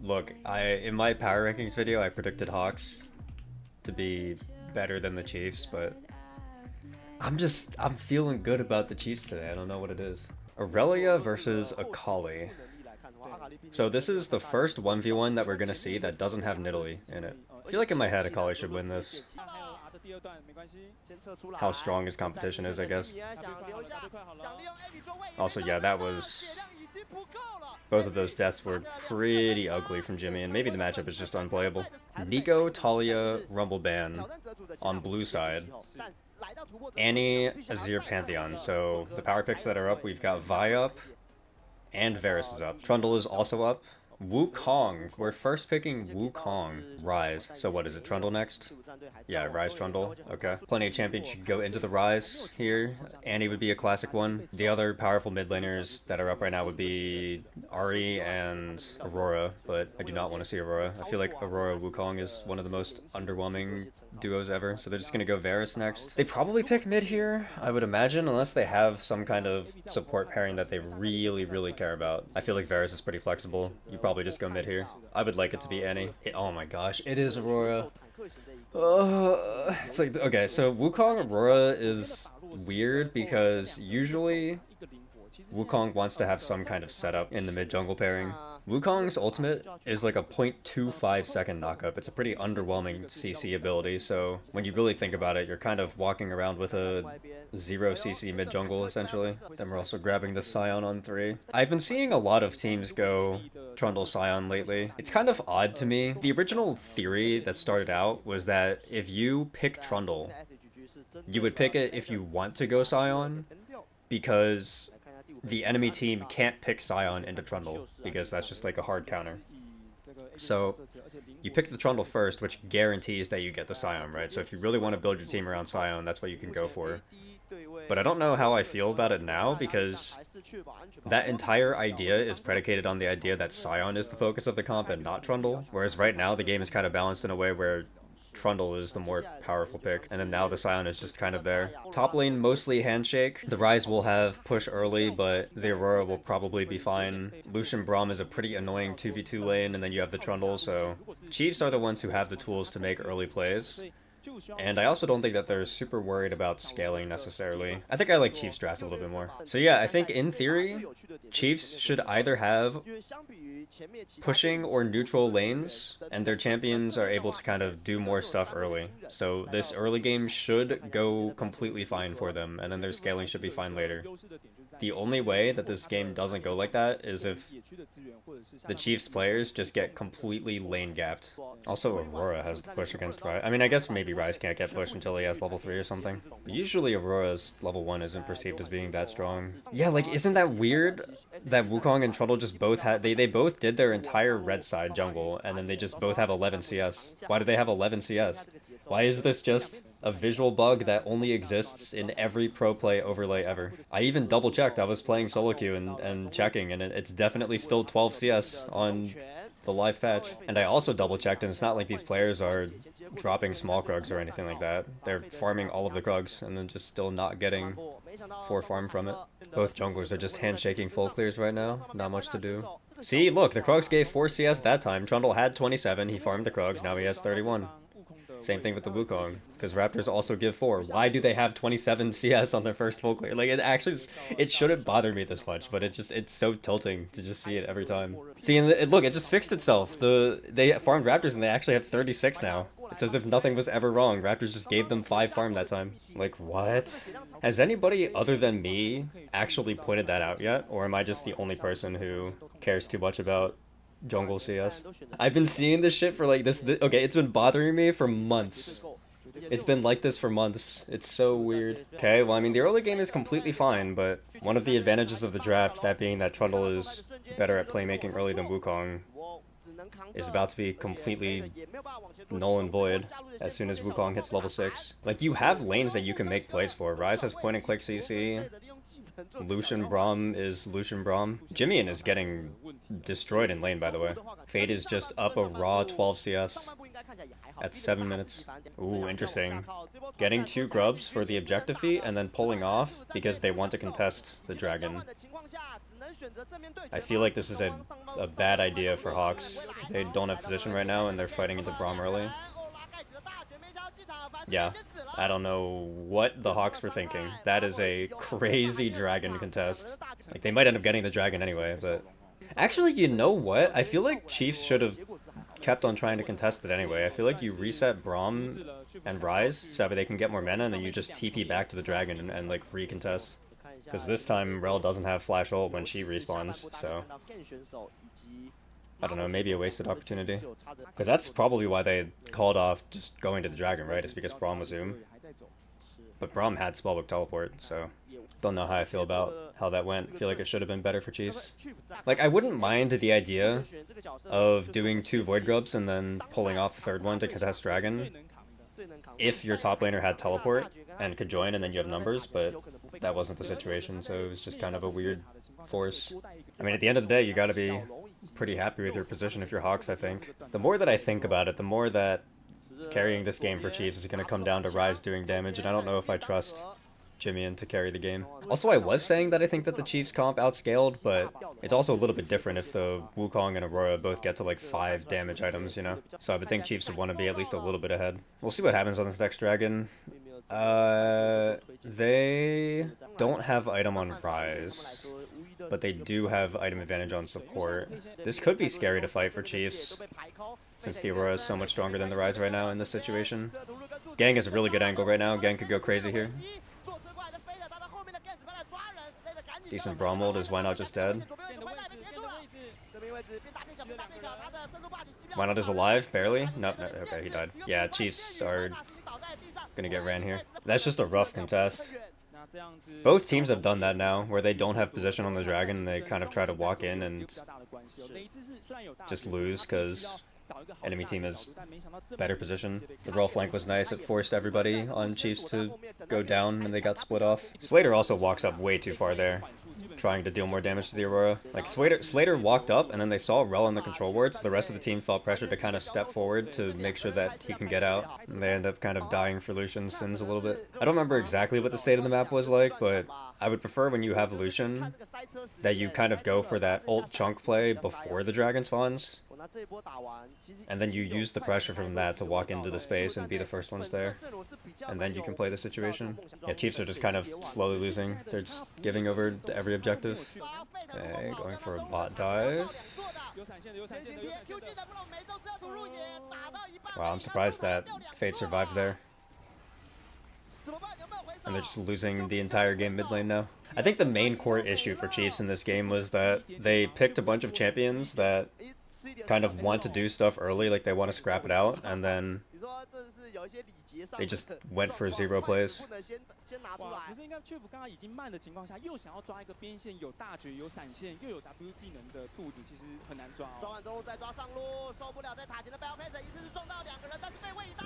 Look, in my power rankings video, I predicted Hawks to be better than the Chiefs, but I'm feeling good about the Chiefs today. I don't know what it is. Aurelia versus Akali. So this is the first 1v1 that we're gonna see that doesn't have Nidalee in it. I feel like in my head Akali should win this. How strong his competition is, I guess. Also, yeah, that was... Both of those deaths were pretty ugly from Jimmy, and maybe the matchup is just unplayable. Nico, Talia, Rumbleban on blue side. Annie, Azir, Pantheon. So the power picks that are up, we've got Vi up, and Varus is up. Trundle is also up. Wukong. We're first picking Wukong. Rise. So what is it, Trundle next? Yeah, Rise Trundle. Okay. Plenty of champions should go into the Rise here. Annie would be a classic one. The other powerful mid laners that are up right now would be Ahri and Aurora, but I do not want to see Aurora. I feel like Aurora Wukong is one of the most underwhelming duos ever, so they're just gonna go Varus next. They probably pick mid here, I would imagine, unless they have some kind of support pairing that they really care about. I feel like Varus is pretty flexible. You probably just go mid here. I would like it to be Annie. Oh my gosh, it is Aurora. It's like, okay, so Wukong Aurora is weird because usually Wukong wants to have some kind of setup in the mid jungle pairing. Wukong's ultimate is like a 0.25 second knockup. It's a pretty underwhelming CC ability, so when you really think about it, you're kind of walking around with a 0 CC mid jungle essentially. Then we're also grabbing the Scion on 3. I've been seeing a lot of teams go Trundle Scion lately. It's kind of odd to me. The original theory that started out was that if you pick Trundle, you would pick it if you want to go Scion, because the enemy team can't pick Scion into Trundle, because that's just like a hard counter. So you pick the Trundle first, which guarantees that you get the Scion, right? So if you really want to build your team around Scion, that's what you can go for. But I don't know how I feel about it now, because that entire idea is predicated on the idea that Scion is the focus of the comp and not Trundle, whereas right now the game is kind of balanced in a way where Trundle is the more powerful pick, and then now the Scion is just kind of there. Top lane, mostly Handshake. The Rise will have push early, but the Aurora will probably be fine. Lucian Braum is a pretty annoying 2v2 lane, and then you have the Trundle, so Chiefs are the ones who have the tools to make early plays. And I also don't think that they're super worried about scaling necessarily. I think I like Chiefs draft a little bit more. So yeah, I think in theory, Chiefs should either have pushing or neutral lanes, and their champions are able to kind of do more stuff early. So this early game should go completely fine for them, and then their scaling should be fine later. The only way that this game doesn't go like that is if the Chiefs players just get completely lane gapped. Also, Aurora has the push against Rise. I mean, I guess maybe Rise can't get pushed until he has level 3 or something. But usually Aurora's level 1 isn't perceived as being that strong. Yeah, like, isn't that weird that Wukong and Trundle just both had... They both did their entire red side jungle, and then they just both have 11 CS. Why do they have 11 CS? Why is this just a visual bug that only exists in every pro play overlay ever? I even double checked. I was playing solo queue and checking, and it's definitely still 12 CS on the live patch. And I also double checked, and it's not like these players are dropping small krugs or anything like that. They're farming all of the krugs and then just still not getting 4 farm from it. Both junglers are just handshaking full clears right now. Not much to do. See, look, the krugs gave 4 CS that time. Trundle had 27, he farmed the krugs, now he has 31. Same thing with the Wukong, because Raptors also give 4. Why do they have 27 CS on their first full clear? Like, it actually, it shouldn't bother me this much, but it's so tilting to just see it every time. See, and look, it just fixed itself. They farmed Raptors and they actually have 36 now. It's as if nothing was ever wrong. Raptors just gave them 5 farm that time. Like, what? Has anybody other than me actually pointed that out yet? Or am I just the only person who cares too much about jungle CS? I've been seeing this shit for like this okay, it's been bothering me for months. It's been like this for months. It's so weird. Okay, well, I mean, the early game is completely fine, but one of the advantages of the draft, that being that Trundle is better at playmaking early than Wukong, is about to be completely null and void as soon as Wukong hits level 6. Like, you have lanes that you can make plays for. Rise has point and click CC. Lucian Braum is Lucian Braum. Jimmy is getting destroyed in lane, by the way. Fade is just up a raw 12 CS at 7 minutes. Ooh, interesting. Getting 2 grubs for the objective feat and then pulling off because they want to contest the dragon. I feel like this is a bad idea for Hawks. They don't have position right now, and they're fighting into Braum early. Yeah, I don't know what the Hawks were thinking. That is a crazy dragon contest. Like, they might end up getting the dragon anyway, but... Actually, you know what? I feel like Chiefs should have kept on trying to contest it anyway. I feel like you reset Braum and Rise so that they can get more mana, and then you just TP back to the dragon and like, recontest. Because this time, Rel doesn't have flash ult when she respawns, so... I don't know, maybe a wasted opportunity. Because that's probably why they called off just going to the dragon, right? It's because Braum was Zoom. But Braum had Spellbook Teleport, so... Don't know how I feel about how that went. Feel like it should have been better for Chiefs. Like, I wouldn't mind the idea of doing 2 Void Grubs and then pulling off the 3rd one to contest Dragon if your top laner had Teleport and could join and then you have numbers, but that wasn't the situation, so it was just kind of a weird force. I mean, at the end of the day, you gotta be pretty happy with your position if you're Hawks, I think. The more that I think about it, the more that carrying this game for Chiefs is gonna come down to Rise doing damage, and I don't know if I trust Jimmy to carry the game. Also, I was saying that I think that the Chiefs comp outscaled, but it's also a little bit different if the Wukong and Aurora both get to like 5 damage items, you know? So I would think Chiefs would want to be at least a little bit ahead. We'll see what happens on this next dragon. They don't have item on Rise, but they do have item advantage on support. This could be scary to fight for Chiefs, since the Aurora is so much stronger than the Rise right now in this situation. Gang has a really good angle right now. Gang could go crazy here. Decent Braum ult is Why Not just dead. Why Not is alive? Barely? No, okay, he died. Yeah, Chiefs are gonna get ran here. That's just a rough contest. Both teams have done that now, where they don't have position on the dragon and they kind of try to walk in and just lose because enemy team is better position. The roll flank was nice. It forced everybody on Chiefs to go down and they got split off. Slater also walks up way too far there, trying to deal more damage to the Aurora. Like, Slater walked up and then they saw Rel in the control ward, so the rest of the team felt pressure to kind of step forward to make sure that he can get out. And they end up kind of dying for Lucian's sins a little bit. I don't remember exactly what the state of the map was like, but I would prefer when you have Lucian that you kind of go for that ult chunk play before the dragon spawns. And then you use the pressure from that to walk into the space and be the first ones there. And then you can play the situation. Yeah, Chiefs are just kind of slowly losing. They're just giving over every objective. Okay, going for a bot dive. Wow, I'm surprised that Fate survived there. And they're just losing the entire game mid lane now. I think the main core issue for Chiefs in this game was that they picked a bunch of champions that kind of want to do stuff early, like they want to scrap it out, and then they just went for 0 plays.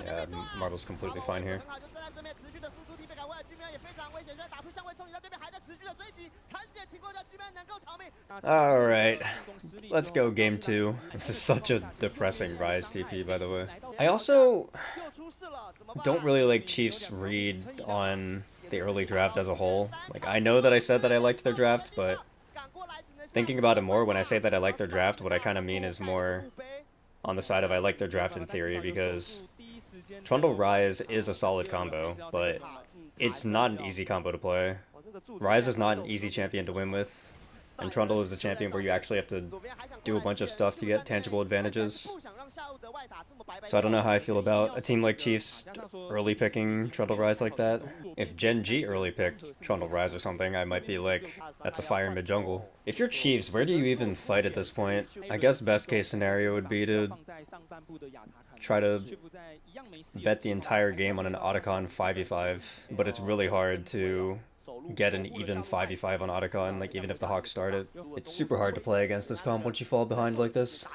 Yeah, Marvel's completely fine here. Alright, let's go game 2. This is such a depressing Rise TP, by the way. I also don't really like Chiefs' read on the early draft as a whole. Like, I know that I said that I liked their draft, but thinking about it more, when I say that I like their draft, what I kind of mean is more on the side of I like their draft in theory, because Trundle Rise is a solid combo, but it's not an easy combo to play. Rise is not an easy champion to win with, and Trundle is a champion where you actually have to do a bunch of stuff to get tangible advantages. So I don't know how I feel about a team like Chiefs early picking Trundle Rise like that. If Gen G early picked Trundle Rise or something, I might be like, that's a fire mid-jungle. If you're Chiefs, where do you even fight at this point? I guess best case scenario would be to try to bet the entire game on an Otacon 5v5, but it's really hard to get an even 5v5 on Otacon, like even if the Hawks start it. It's super hard to play against this comp once you fall behind like this.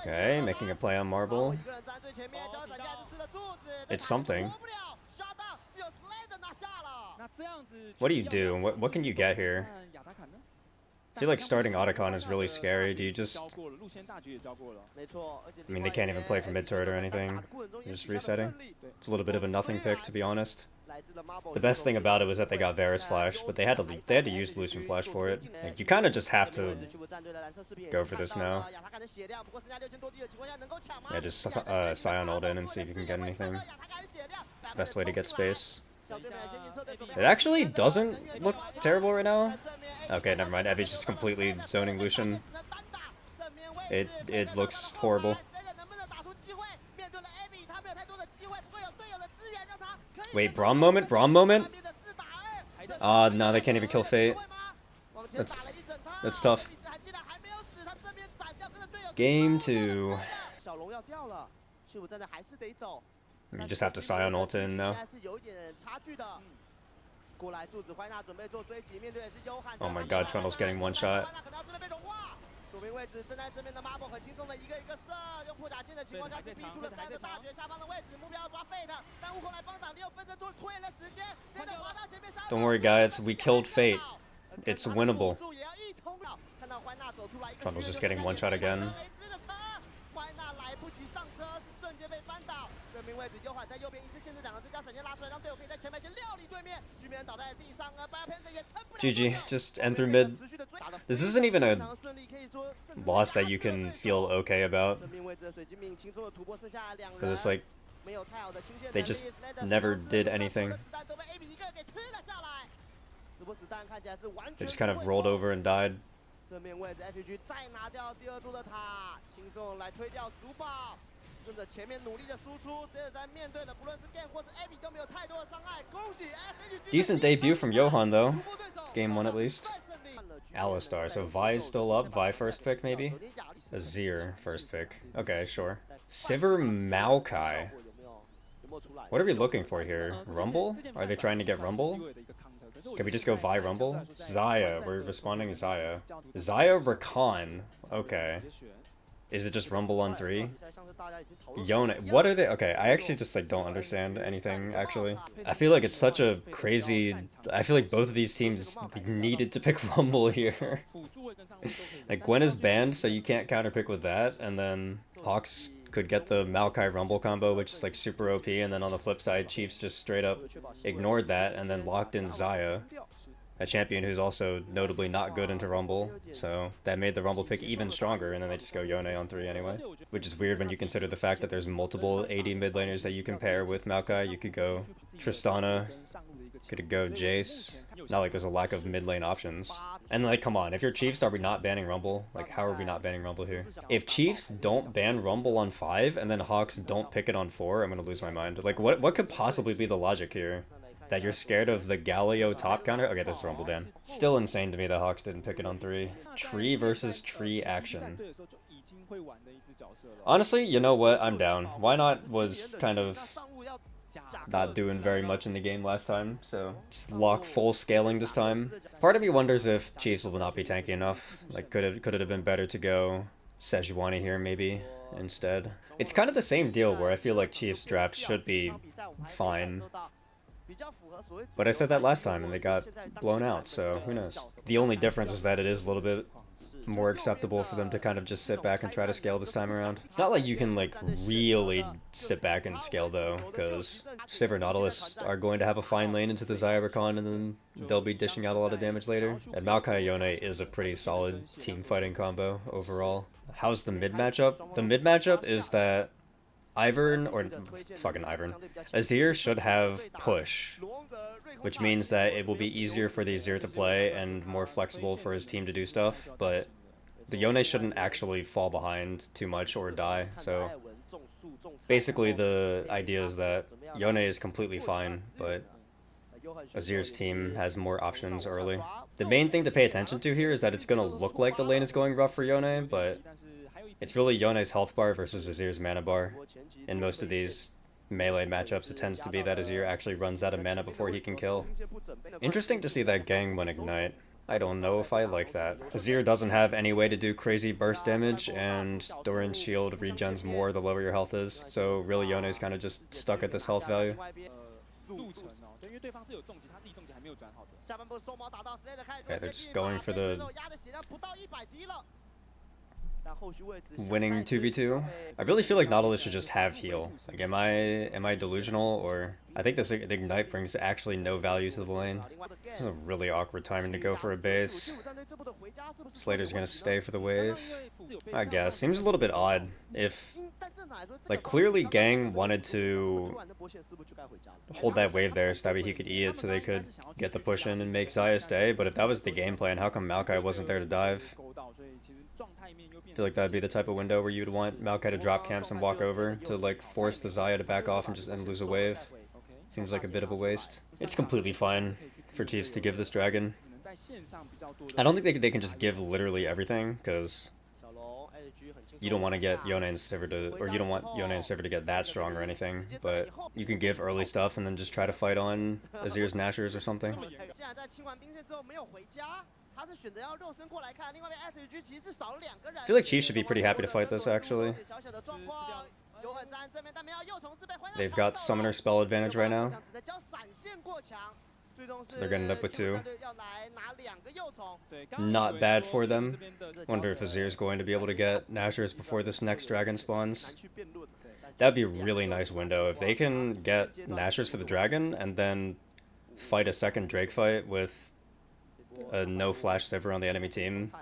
Okay, making a play on Marble. It's something. What do you do? What can you get here? I feel like starting Otacon is really scary. Do you just... I mean, they can't even play for mid-turret or anything. They're just resetting. It's a little bit of a nothing pick, to be honest. The best thing about it was that they got Varus Flash, but they had to use Lucian Flash for it. Like, you kind of just have to go for this now. Yeah, just Scion ult in and see if you can get anything. It's the best way to get space. It actually doesn't look terrible right now. Okay, never mind. Evi's just completely zoning Lucian. It looks horrible. Wait, Braum moment? Braum moment? No, they can't even kill Fate. That's tough. Game 2. You just have to Scion ult in now. Oh my god, Trundle's getting one shot. Don't worry guys, we killed Fate. It's winnable. Trundle's just getting one shot again. GG, just end through mid. This isn't even a loss that you can feel okay about. Because it's like, they just never did anything. They just kind of rolled over and died. Decent debut from Johan though. Game 1 at least. Alistar, so Vi's still up. Vi first pick maybe? Azir first pick. Okay, sure. Sivir Maokai. What are we looking for here? Rumble? Are they trying to get Rumble? Can we just go Vi Rumble? Xayah, we're responding Xayah. Xayah Rakan. Okay. Is it just Rumble on 3? Yone, what are they? Okay, I actually just like don't understand anything actually. I feel like it's such a crazy, I feel like both of these teams needed to pick Rumble here. Like Gwen is banned, so you can't counterpick with that, and then Hawks could get the Maokai Rumble combo, which is like super OP, and then on the flip side, Chiefs just straight up ignored that and then locked in Xayah, a champion who's also notably not good into Rumble, so that made the Rumble pick even stronger, and then they just go Yone on 3 anyway. Which is weird when you consider the fact that there's multiple AD mid laners that you can pair with Maokai. You could go Tristana, could go Jace. Not like there's a lack of mid lane options. And like, come on, if you're Chiefs, are we not banning Rumble? Like, how are we not banning Rumble here? If Chiefs don't ban Rumble on 5, and then Hawks don't pick it on 4, I'm gonna lose my mind. Like, what could possibly be the logic here? That you're scared of the Galio top counter? Okay, this is Rumble ban. Still insane to me that Hawks didn't pick it on 3. Tree versus tree action. Honestly, you know what? I'm down. Why Not was kind of not doing very much in the game last time, so just lock full scaling this time. Part of me wonders if Chiefs will not be tanky enough. Like, could it have been better to go Sejuani here maybe instead? It's kind of the same deal where I feel like Chiefs draft should be fine. But I said that last time and they got blown out, so who knows. The only difference is that it is a little bit more acceptable for them to kind of just sit back and try to scale this time around. It's not like you can like really sit back and scale though, because Sivir Nautilus are going to have a fine lane into the Xayah Rakan and then they'll be dishing out a lot of damage later. And Maokai Yone is a pretty solid team fighting combo overall. How's the mid matchup? The mid matchup is that Ivern, or fucking Ivern, Azir should have push, which means that it will be easier for the Azir to play and more flexible for his team to do stuff, but the Yone shouldn't actually fall behind too much or die, so basically the idea is that Yone is completely fine, but Azir's team has more options early. The main thing to pay attention to here is that it's going to look like the lane is going rough for Yone, but it's really Yone's health bar versus Azir's mana bar. In most of these melee matchups, it tends to be that Azir actually runs out of mana before he can kill. Interesting to see that gang when Ignite. I don't know if I like that. Azir doesn't have any way to do crazy burst damage, and Doran's shield regens more the lower your health is, so really Yone's kind of just stuck at this health value. Okay, they're just going for the winning 2v2. I really feel like Nautilus should just have heal. Like, am I delusional, or I think this Ignite brings actually no value to the lane. This is a really awkward timing to go for a base. Slater's gonna stay for the wave, I guess. Seems a little bit odd if, like, clearly Gang wanted to hold that wave there so that way he could E it so they could get the push in and make Xayah stay, but if that was the game plan, how come Maokai wasn't there to dive? I feel like that'd be the type of window where you'd want Maokai to drop camps and walk over to, like, force the Xayah to back off and lose a wave. Seems like a bit of a waste. It's completely fine for Chiefs to give this dragon. I don't think they can just give literally everything, because you don't want to get Yone and Sivir to, or you don't want Yone and Sivir to get that strong or anything, but you can give early stuff and then just try to fight on Azir's Nashers or something. I feel like Chiefs should be pretty happy to fight this, actually. They've got Summoner spell advantage right now, so they're gonna end up with 2. Not bad for them. Wonder if Azir's going to be able to get Nashers before this next dragon spawns. That'd be a really nice window. If they can get Nashers for the dragon and then fight a second Drake fight with a no flash Sivir on the enemy team,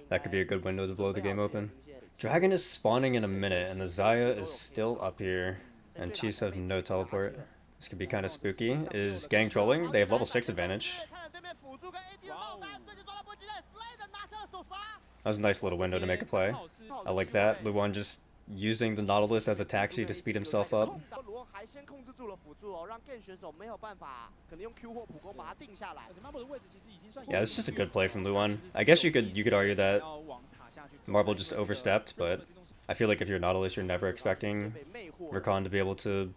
that could be a good window to blow the game open. Dragon is spawning in a minute, and the Xayah is still up here, and Chiefs have no teleport. This could be kind of spooky. Is Gang trolling? They have level 6 advantage. That was a nice little window to make a play. I like that. Luan just using the Nautilus as a taxi to speed himself up. Yeah, it's just a good play from Luan. I guess you could argue that Marble just overstepped, but I feel like if you're Nautilus, you're never expecting Rakan to be able to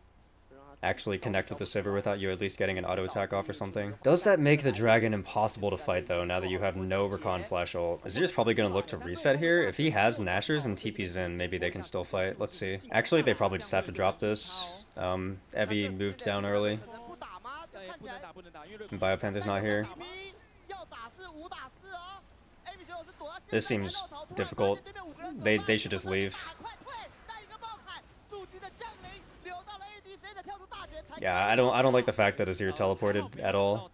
actually connect with the Sivir without you at least getting an auto attack off or something. Does that make the dragon impossible to fight though, now that you have no Rakan flash ult? Azir's probably going to look to reset here. If he has Nashers and TP's in, maybe they can still fight. Let's see. Actually, they probably just have to drop this. Evie moved down early. And Biopanther's not here. This seems difficult. They should just leave. Yeah, I don't like the fact that Azir teleported at all.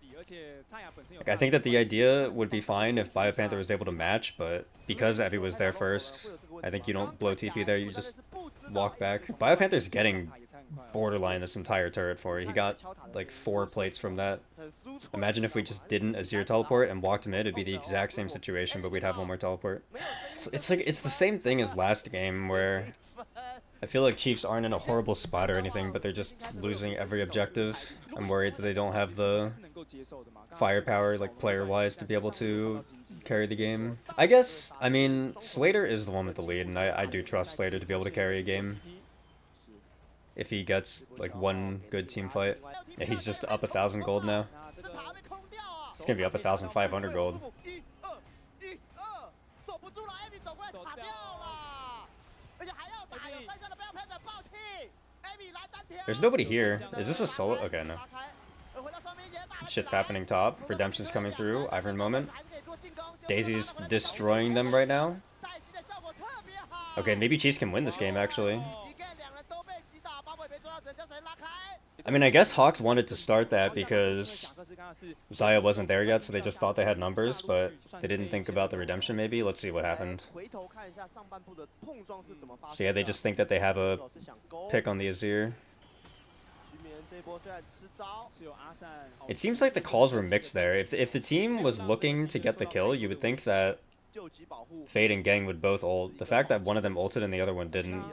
Like, I think that the idea would be fine if Biopanther was able to match, but because Evie was there first, I think you don't blow TP there, you just walk back. Biopanther's getting borderline this entire turret for it. He got like 4 plates from that. Imagine if we just didn't Azir teleport and walked mid, it'd be the exact same situation, but we'd have 1 more teleport. It's the same thing as last game, where I feel like Chiefs aren't in a horrible spot or anything, but they're just losing every objective. I'm worried that they don't have the firepower, like player-wise, to be able to carry the game. I guess, I mean, Slater is the one with the lead, and I do trust Slater to be able to carry a game if he gets like 1 good team fight. Yeah, he's just up 1,000 gold now. He's gonna be up 1,500 gold. There's nobody here. Is this a solo? Okay, no. Shit's happening top. Redemption's coming through. Ivern moment. Daisy's destroying them right now. Okay, maybe Chiefs can win this game, actually. I mean, I guess Hawks wanted to start that because Xayah wasn't there yet, so they just thought they had numbers, but they didn't think about the redemption, maybe. Let's see what happened. So yeah, they just think that they have a pick on the Azir. It seems like the calls were mixed there. If the team was looking to get the kill, you would think that Fade and Gang would both ult. The fact that one of them ulted and the other one didn't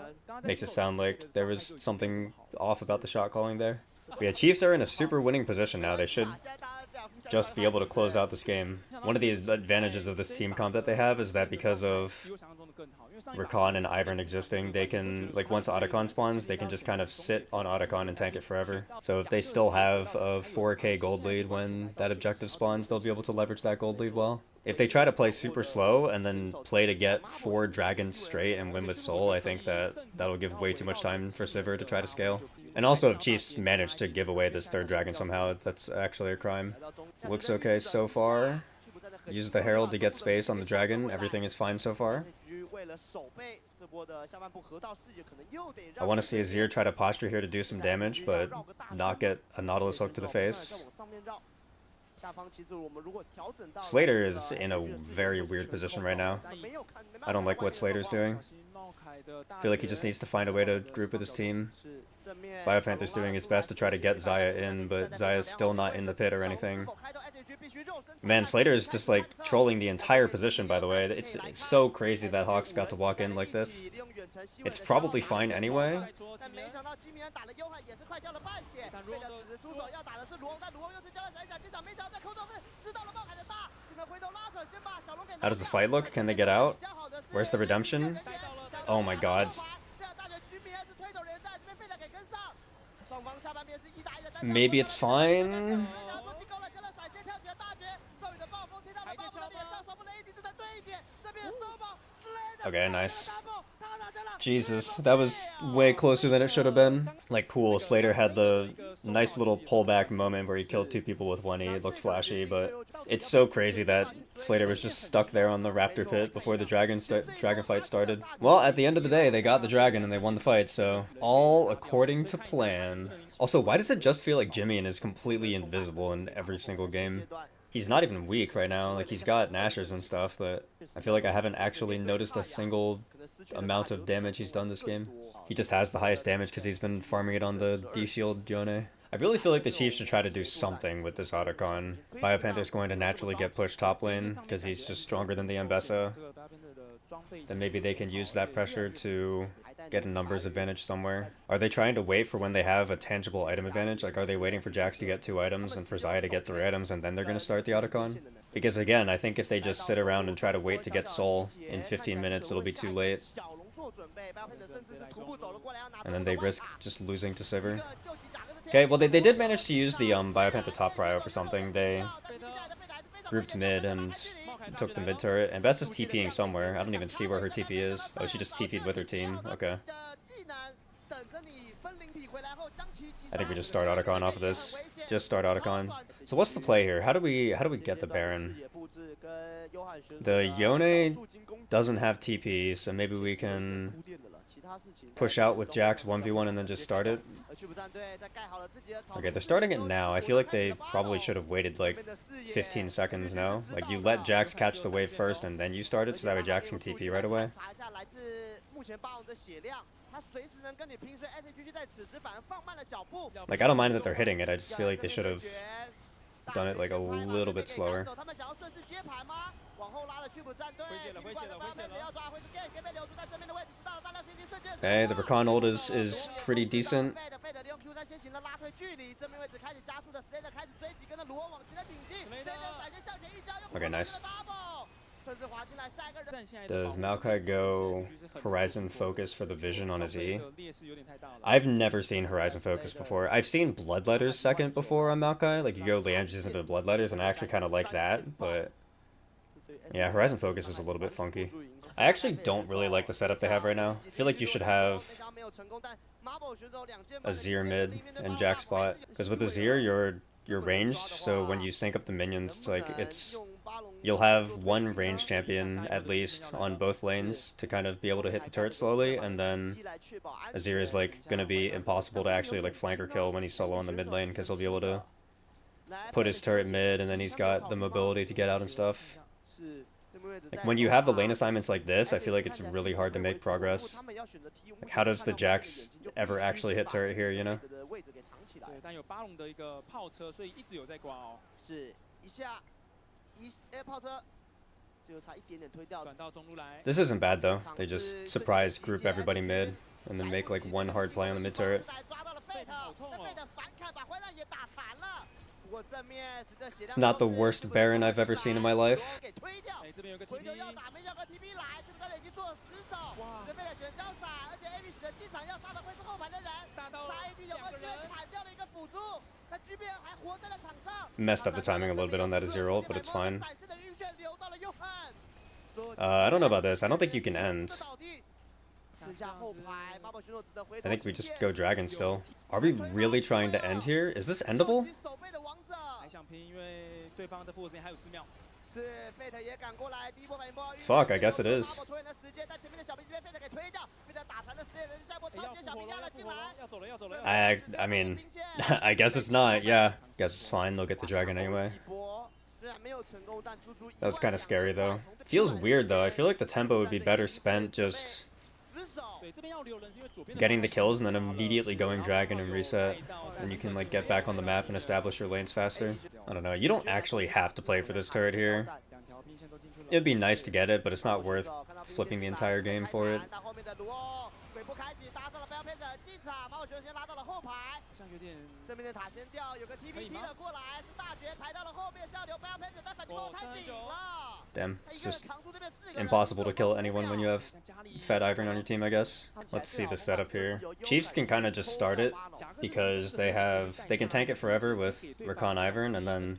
makes it sound like there was something off about the shot calling there. But yeah, Chiefs are in a super winning position now. They should just be able to close out this game. One of the advantages of this team comp that they have is that because of Rakan and Ivern existing, they can, like, once Otacon spawns, they can just kind of sit on Otacon and tank it forever. So if they still have a 4k gold lead when that objective spawns, they'll be able to leverage that gold lead well. If they try to play super slow and then play to get 4 dragons straight and win with Soul, I think that that'll give way too much time for Sivir to try to scale. And also, if Chiefs manage to give away this 3rd dragon somehow, that's actually a crime. Looks okay so far. Use the Herald to get space on the dragon. Everything is fine so far. I want to see Azir try to posture here to do some damage, but not get a Nautilus hook to the face. Slater is in a very weird position right now. I don't like what Slater's doing. I feel like he just needs to find a way to group with his team. Biopanther's doing his best to try to get Xayah in, but Xayah's still not in the pit or anything. Man, Slater is just like trolling the entire position, by the way. It's so crazy that Hawks got to walk in like this. It's probably fine anyway. How does the fight look? Can they get out? Where's the redemption? Oh my god. Maybe it's fine. Okay, nice. Jesus, that was way closer than it should have been. Like, cool, Slater had the nice little pullback moment where he killed 2 people with 1 E. It looked flashy, but it's so crazy that Slater was just stuck there on the Raptor pit before the dragon fight started. Well, at the end of the day, they got the dragon and they won the fight, so all according to plan. Also, why does it just feel like Jimmy is completely invisible in every single game? He's not even weak right now, like he's got Nashers and stuff, but I feel like I haven't actually noticed a single amount of damage he's done this game. He just has the highest damage because he's been farming it on the D-Shield Yone. I really feel like the Chiefs should try to do something with this Otacon. Biopanther's going to naturally get pushed top lane because he's just stronger than the Ambessa. Then maybe they can use that pressure to get a numbers advantage somewhere. Are they trying to wait for when they have a tangible item advantage? Like, are they waiting for Jax to get 2 items and for Xayah to get 3 items and then they're going to start the Otacon? Because again, I think if they just sit around and try to wait to get Soul in 15 minutes, it'll be too late. And then they risk just losing to Sivir. Okay, well they did manage to use the Biopanther top prio for something. They grouped mid and took the mid turret. And Bess is TPing somewhere. I don't even see where her TP is. Oh, she just TP'd with her team. Okay. I think we just start Otacon off of this. Just start Otacon. So what's the play here? How do we get the Baron? The Yone doesn't have TP, so maybe we can push out with Jax 1v1 and then just start it. Okay, they're starting it now. I feel like they probably should have waited like 15 seconds now. Like, you let Jax catch the wave first and then you start it, so that way Jax can TP right away. Like, I don't mind that they're hitting it, I just feel like they should have done it like a little bit slower. Okay, the Rakan ult is pretty decent. Okay, nice. Does Maokai go Horizon Focus for the vision on his E? I've never seen Horizon Focus before. I've seen Bloodletters second before on Maokai. Like, you go Leandries into Bloodletters, and I actually kind of like that, but yeah, Horizon Focus is a little bit funky. I actually don't really like the setup they have right now. I feel like you should have Azir mid and Jax bot, because with Azir you're ranged, so when you sync up the minions, it's like you'll have one ranged champion at least on both lanes to kind of be able to hit the turret slowly, and then Azir is like gonna be impossible to actually like flank or kill when he's solo on the mid lane, because he'll be able to put his turret mid and then he's got the mobility to get out and stuff. Like, when you have the lane assignments like this, I feel like it's really hard to make progress. Like, how does the Jax ever actually hit turret here, you know? This isn't bad though. They just surprise group everybody mid and then make like one hard play on the mid turret. It's not the worst Baron I've ever seen in my life. Messed up the timing a little bit on that Azir ult, but it's fine. I don't know about this. I don't think you can end. I think we just go dragon still. Are we really trying to end here? Is this endable? Fuck, I guess it is. I mean, I guess it's not, yeah. Guess it's fine, they'll get the dragon anyway. That was kind of scary though. Feels weird though, I feel like the tempo would be better spent just getting the kills and then immediately going dragon and reset. And you can like get back on the map and establish your lanes faster. I don't know, you don't actually have to play for this turret here. It'd be nice to get it, but it's not worth flipping the entire game for it. Damn, it's just impossible to kill anyone when you have Fed Ivern on your team, I guess. Let's see the setup here. Chiefs can kind of just start it because they can tank it forever with Rakan Ivern, and then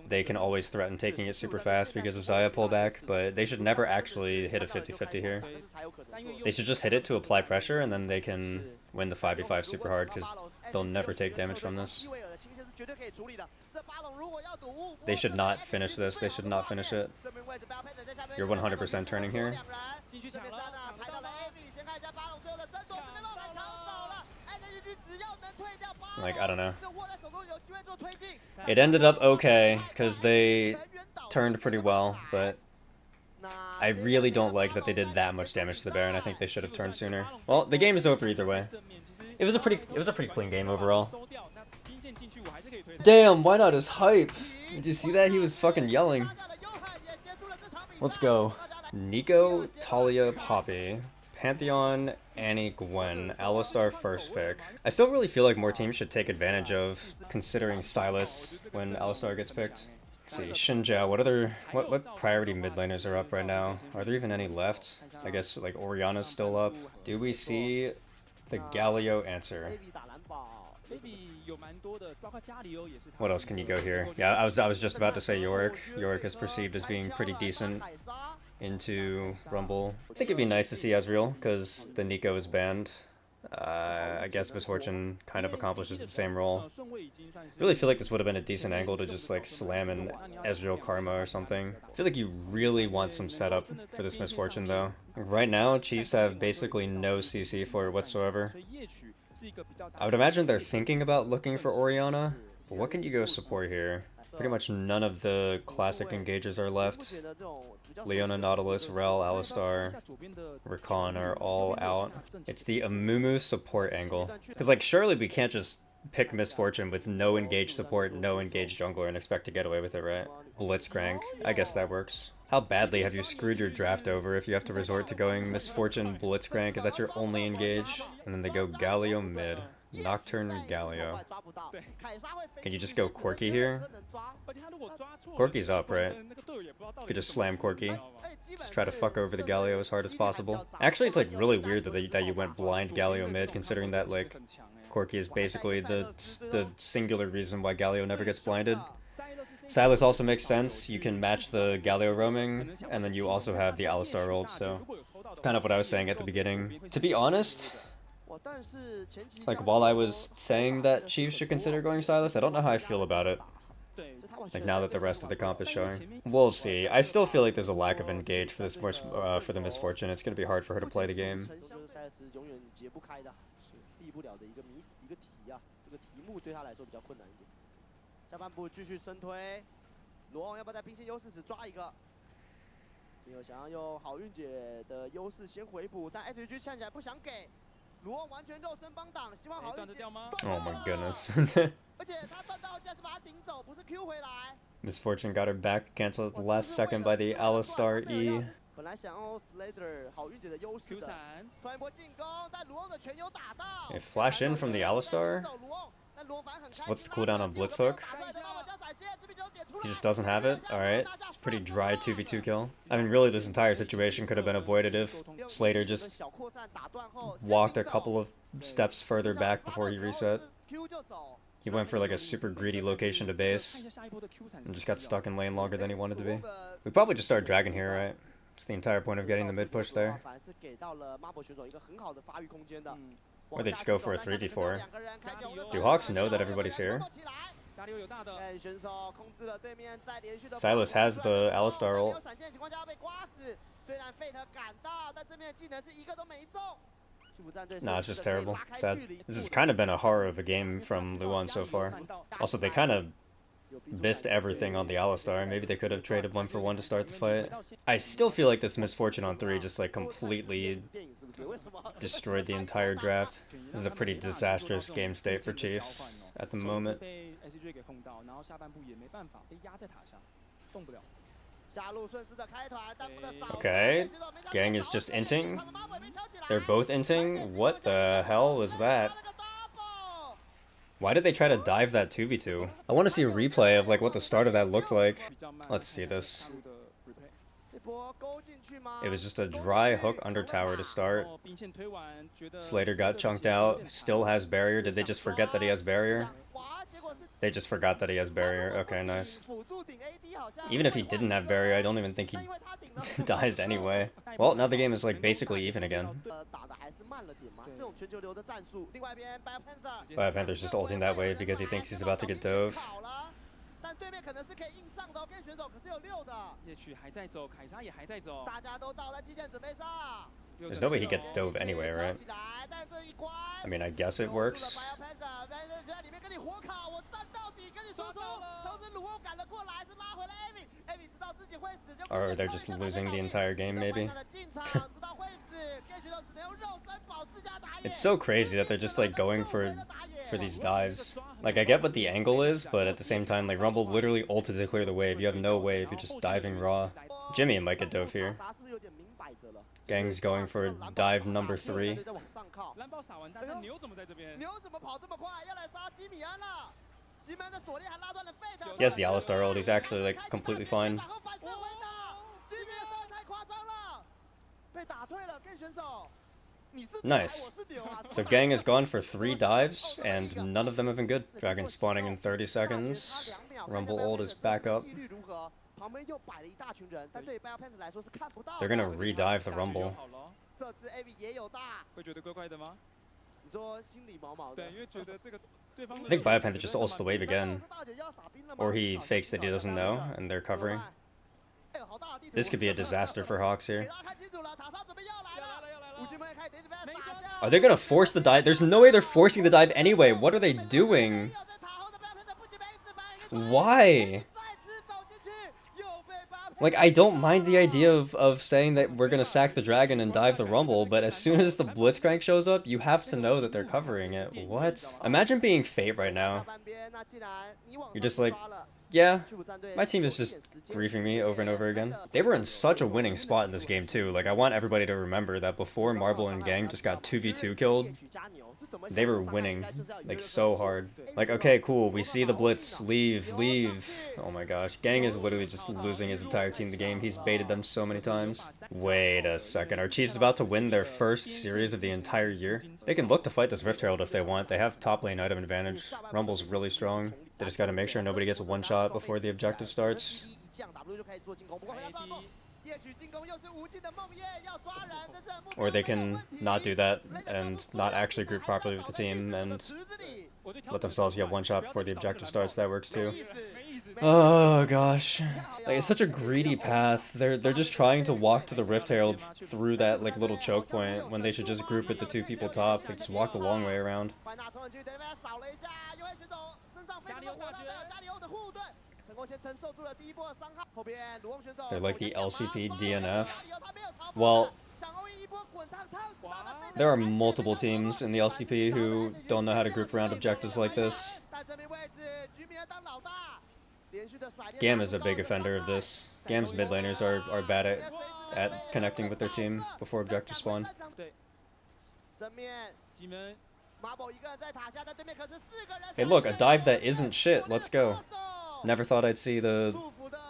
they can always threaten taking it super fast because of Xayah pullback, but they should never actually hit a 50-50 here. They should just hit it to apply pressure, and then they can win the 5v5 super hard because they'll never take damage from this. They should not finish this. They should not finish it. You're 100% turning here. Like, I don't know. It ended up okay, because they turned pretty well, but I really don't like that they did that much damage to the Baron. I think they should have turned sooner. Well, the game is over either way. It was a pretty clean game overall. Damn, why not his hype? Did you see that? He was fucking yelling. Let's go. Nico, Talia, Poppy, Pantheon, Annie, Gwen, Alistar first pick. I still really feel like more teams should take advantage of considering Sylas when Alistar gets picked. Let's see, Shinja, what priority mid laners are up right now? Are there even any left? I guess like Orianna's still up. Do we see the Galio answer? What else can you go here? Yeah, I was just about to say Yorick. Yorick is perceived as being pretty decent into Rumble. I think it'd be nice to see Ezreal, because the Nico is banned. I guess Misfortune kind of accomplishes the same role. I really feel like this would have been a decent angle to just like slam an Ezreal Karma or something. I feel like you really want some setup for this Misfortune though. Right now, Chiefs have basically no CC for it whatsoever. I would imagine they're thinking about looking for Orianna, but what can you go support here? Pretty much none of the classic engagers are left. Leona, Nautilus, Rel, Alistar, Rakan are all out. It's the Amumu support angle. Because, like, surely we can't just pick Misfortune with no engaged support, no engaged jungler and expect to get away with it, right? Blitzcrank. I guess that works. How badly have you screwed your draft over if you have to resort to going Misfortune, Blitzcrank if that's your only engage? And then they go Galio mid. Nocturne Galio. Can you just go Corki here? Corki's up, right? You could just slam Corki. Just try to fuck over the Galio as hard as possible. Actually, it's like really weird that you went blind Galio mid, considering that like Corki is basically the singular reason why Galio never gets blinded. Sylas also makes sense. You can match the Galio roaming, and then you also have the Alistar ult, so it's kind of what I was saying at the beginning. To be honest, like while I was saying that Chiefs should consider going Sylas, I don't know how I feel about it. Like now that the rest of the comp is showing. We'll see. I still feel like there's a lack of engage for this for the Misfortune. It's gonna be hard for her to play the game. Oh my goodness. Misfortune got her back cancelled at the last second by the Alistar E. They flash in from the Alistar. What's the cooldown on Blitzhook? He just doesn't have it? Alright. It's a pretty dry 2v2 kill. I mean, really, this entire situation could have been avoided if Slater just walked a couple of steps further back before he reset. He went for like a super greedy location to base and just got stuck in lane longer than he wanted to be. We probably just start Dragon here, right? It's the entire point of getting the mid push there. Or they just go for a 3v4. Do Hawks know that everybody's here? Silas has the Alistar ult. Nah, it's just terrible. Sad. This has kind of been a horror of a game from Luan so far. Also, they kind of missed everything on the Alistar. Maybe they could have traded 1-for-1 to start the fight. I still feel like this Misfortune on 3 just like completely destroyed the entire draft. This is a pretty disastrous game state for Chiefs at the moment. Okay, Gang is just inting. They're both inting? What the hell was that? Why did they try to dive that 2v2? I want to see a replay of like what the start of that looked like. Let's see this. It was just a dry hook under tower to start. Slater got chunked out. Still has barrier. Did they just forget that he has barrier? They just forgot that he has barrier. Okay, nice. Even if he didn't have barrier, I don't even think he dies anyway. Well, now the game is like basically even again. Panther's just ulting that wave because he thinks he's about to get dove. There's no way he gets dove anyway, right? I mean, I guess it works. Or they're just losing the entire game, maybe? It's so crazy that they're just like going for these dives. Like, I get what the angle is, but at the same time, like, Rumble literally ulted to clear the wave. You have no wave, you're just diving raw. Jimmy might get dove here. Gang's going for dive number 3. He has the Alistar ult, he's actually like completely fine. Nice. So Gang has gone for 3 dives, and none of them have been good. Dragon spawning in 30 seconds. Rumble ult is back up. They're gonna re-dive the Rumble. I think Biopanther just ults the wave again. Or he fakes that he doesn't know, and they're covering. This could be a disaster for Hawks here. Are they gonna force the dive? There's no way they're forcing the dive anyway. What are they doing? Why? Like, I don't mind the idea of saying that we're gonna sack the dragon and dive the Rumble, but as soon as the Blitzcrank shows up, you have to know that they're covering it. What? Imagine being Fate right now. You're just like, yeah, my team is just griefing me over and over again. They were in such a winning spot in this game too. Like, I want everybody to remember that before Marble and Gang just got 2v2 killed, they were winning, like, so hard. Like, okay, cool, we see the Blitz, leave. Oh my gosh, Gang is literally just losing his entire team the game. He's baited them so many times. Wait a second, are Chiefs about to win their first series of the entire year? They can look to fight this Rift Herald if they want. They have top lane item advantage. Rumble's really strong. They just gotta make sure nobody gets a one-shot before the objective starts. Or they can not do that and not actually group properly with the team and let themselves get one shot before the objective starts. That works too. Oh gosh, like, it's such a greedy path. They're just trying to walk to the Rift Herald through that like little choke point when they should just group with the 2 people top. They just walk the long way around. They're like the LCP DNF. Well, there are multiple teams in the LCP who don't know how to group around objectives like this. Gam is a big offender of this. Gam's mid laners are bad at connecting with their team before objective spawn. Hey look, a dive that isn't shit. Let's go. Never thought I'd see the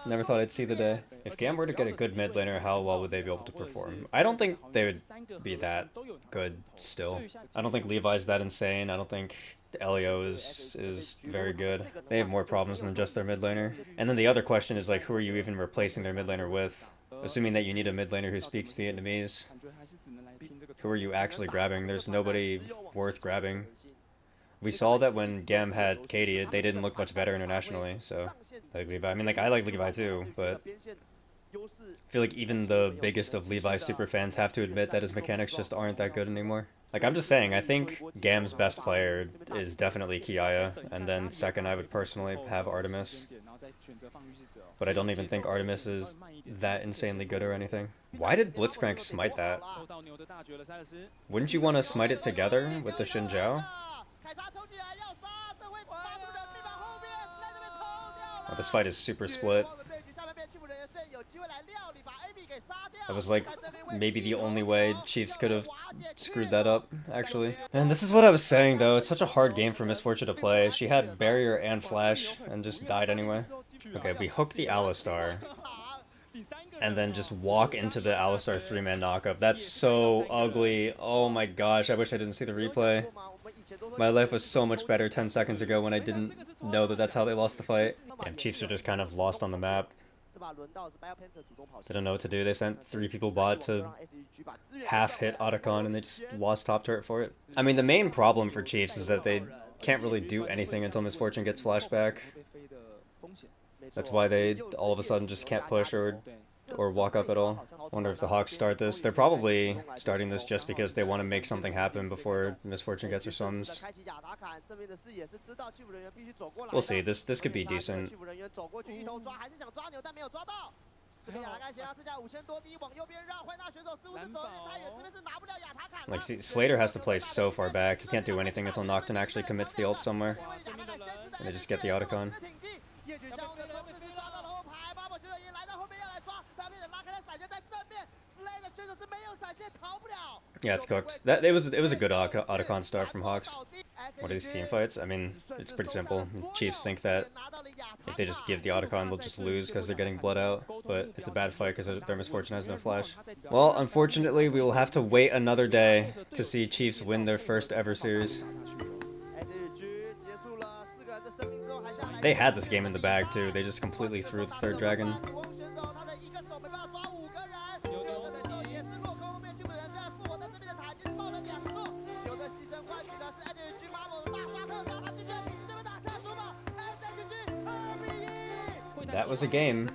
day. If Gam were to get a good mid laner, how well would they be able to perform? I don't think they would be that good still. I don't think Levi's that insane. I don't think Elio is very good. They have more problems than just their mid laner. And then the other question is like, who are you even replacing their mid laner with? Assuming that you need a mid laner who speaks Vietnamese, who are you actually grabbing? There's nobody worth grabbing. We saw that when Gam had Katie, they didn't look much better internationally, so like Levi. I mean, like I like Levi too, but I feel like even the biggest of Levi super fans have to admit that his mechanics just aren't that good anymore. Like, I'm just saying, I think Gam's best player is definitely Kiaya, and then second I would personally have Artemis. But I don't even think Artemis is that insanely good or anything. Why did Blitzcrank smite that? Wouldn't you want to smite it together with the Xinjiao? Oh, this fight is super split. That was like maybe the only way Chiefs could have screwed that up, actually. And this is what I was saying though, it's such a hard game for Misfortune to play. She had barrier and flash and just died anyway. Okay, we hook the Alistar and then just walk into the Alistar 3-man knockup. That's so ugly. Oh my gosh, I wish I didn't see the replay. My life was so much better 10 seconds ago when I didn't know that that's how they lost the fight. Damn, Chiefs are just kind of lost on the map. They don't know what to do. They sent 3 people bot to half-hit Otacon and they just lost top turret for it. I mean, the main problem for Chiefs is that they can't really do anything until Misfortune gets flashback. That's why they all of a sudden just can't push or walk up at all. Wonder if the Hawks start this. They're probably starting this just because they want to make something happen before Misfortune gets her sums. We'll see. This could be decent. Like, see, Slater has to play so far back. He can't do anything until Nocturne actually commits the ult somewhere. And they just get the Otacon. Yeah, it's cooked. It was a good Otacon start from Hawks. What are these team fights? I mean, it's pretty simple. Chiefs think that if they just give the Otacon, they'll just lose because they're getting bled out. But it's a bad fight because their Misfortune has no flash. Well, unfortunately, we will have to wait another day to see Chiefs win their first ever series. They had this game in the bag too. They just completely threw the third dragon. That was a game.